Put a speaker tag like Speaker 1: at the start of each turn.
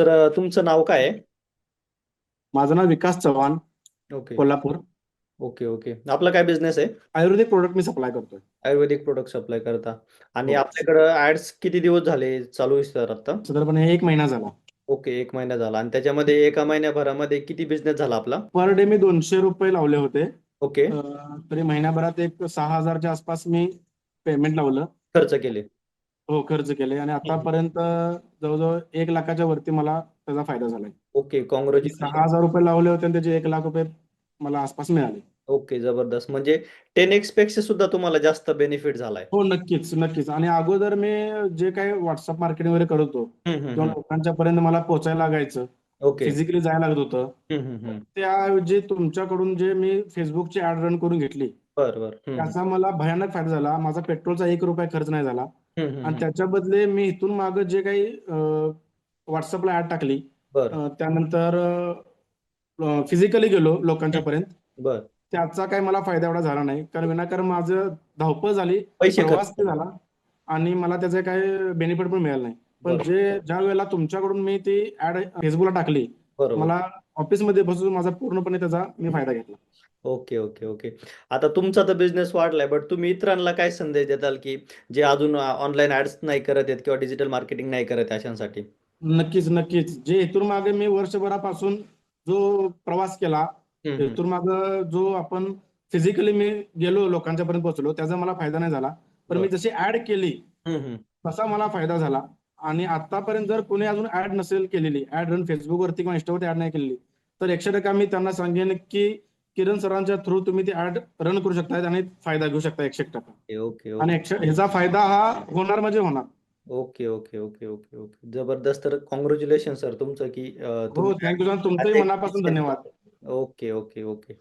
Speaker 1: तर तुमचं नाव काय आहे?
Speaker 2: माझं नाव Vikas Chavan,
Speaker 1: okay.
Speaker 2: Kolhapur.
Speaker 1: Okay. Okay. आपला काय बिझनेस आहे?
Speaker 2: आयुर्वेदिक प्रोडक्ट मी सप्लाय करतोय.
Speaker 1: आयुर्वेदिक प्रोडक्ट सप्लाय करता. आणि
Speaker 2: हो.
Speaker 1: आपल्याकडं ऍड्स किती दिवस झाले चालू आहे सर आता?
Speaker 2: साधारणपणे 1 महिना झाला.
Speaker 1: ओके, 1 महिना झाला. आणि त्याच्यामध्ये एका महिन्याभरामध्ये किती बिझनेस झाला आपला?
Speaker 2: पर डे मी ₹200 लावले होते.
Speaker 1: ओके.
Speaker 2: तरी महिन्याभरात एक 6,000च्या आसपास मी पेमेंट लावलं.
Speaker 1: खर्च केले.
Speaker 2: हो, खर्च केले आणि
Speaker 1: हम्म.
Speaker 2: आतापर्यंत जवळजवळ 1 लाखाच्या वरती मला त्याचा फायदा झालाय.
Speaker 1: ओके,
Speaker 2: मी
Speaker 1: कॉंग्रॅच्युलेशन.
Speaker 2: ₹6,000 लावले होते आणि त्याचे ₹1 लाख मला आसपास मिळाले.
Speaker 1: ओके, जबरदस्त. म्हणजे 10x पेक्षा सुद्धा तुम्हाला जास्त बेनिफिट झालाय.
Speaker 2: हो, नक्कीच, नक्कीच. आणि अगोदर मी जे काही व्हॉट्सअप मार्केटिंग वगैरे करत होतो
Speaker 1: हम्म. हम्म.
Speaker 2: किंवा
Speaker 1: हम्म.
Speaker 2: लोकांच्या पर्यंत मला पोहोचायला लागायचं,
Speaker 1: ओके.
Speaker 2: फिजिकली जायला लागत होतं.
Speaker 1: हम्म. हम्म.
Speaker 2: तर
Speaker 1: हम्म.
Speaker 2: त्याऐवजी तुमच्याकडून जे मी Facebookची ॲड रन करून घेतली,
Speaker 1: बर बर. हम्म.
Speaker 2: त्याचा मला भयानक फायदा झाला. माझा पेट्रोलचा ₹1 खर्च नाही झाला
Speaker 1: हम्म. हम्म.
Speaker 2: आणि
Speaker 1: हम्म.
Speaker 2: त्याच्या बदले मी इथून मागे जे काही WhatsAppला ॲड टाकली,
Speaker 1: बर
Speaker 2: त्यानंतर फिजिकली गेलो लोकांच्या पर्यंत,
Speaker 1: बर.
Speaker 2: त्याचा काही मला फायदा एवढा झाला नाही. कारण विनाकारण माझं धावपळ झाली,
Speaker 1: पैसे खर्च
Speaker 2: प्रवास ते
Speaker 1: झाले.
Speaker 2: झाला आणि मला त्याचे काही बेनिफिट पण मिळालं नाही. पण
Speaker 1: बरोबर.
Speaker 2: ज्या वेळेला तुमच्याकडून मी ती ॲड Facebookला टाकली,
Speaker 1: बरोबर.
Speaker 2: मला ऑफिसमध्ये बसून माझा पूर्णपणे त्याचा मी फायदा घेतला.
Speaker 1: Okay, okay, okay. आता तुमचा तर बिझनेस वाढलाय, बट तुम्ही इतरांना काय संदेश देताल, की जे अजून ऑनलाईन ॲड्स नाही करत आहेत किंवा डिजिटल मार्केटिंग नाही करत आहे अशांसाठी?
Speaker 2: नक्कीच, नक्कीच. जे इथून मागे मी वर्षभरापासून जो प्रवास केला,
Speaker 1: हं, हं.
Speaker 2: इथून मागे जो आपण फिजिकली मी गेलो, लोकांच्या पर्यंत पोहोचलो, त्याचा मला फायदा नाही झाला. पण मी
Speaker 1: बरं.
Speaker 2: जशी ॲड केली,
Speaker 1: हं, हं.
Speaker 2: तसा मला फायदा झाला. आणि आतापर्यंत जर कोणी अजून ॲड नसेल केलेली, ॲड रन Facebookवरती किंवा Instaवरती ॲड नाही केलेली, तर 100% मी त्यांना सांगेन, की किरण सरांच्या थ्रू तुम्ही ती ॲड रन करू शकता आणि फायदा घेऊ शकता 100%.
Speaker 1: ओके,
Speaker 2: आणि
Speaker 1: ओके.
Speaker 2: ह्याचा फायदा हा होणार म्हणजे होणार.
Speaker 1: Okay, okay, okay, okay, okay. जबरदस्त. तर कॉन्ग्रॅच्युलेशन सर तुमचं, की
Speaker 2: हो,
Speaker 1: तुम्ही
Speaker 2: थँक यू सर. तुमचंही
Speaker 1: ॲज
Speaker 2: मनापासून धन्यवाद.
Speaker 1: Okay, okay, okay.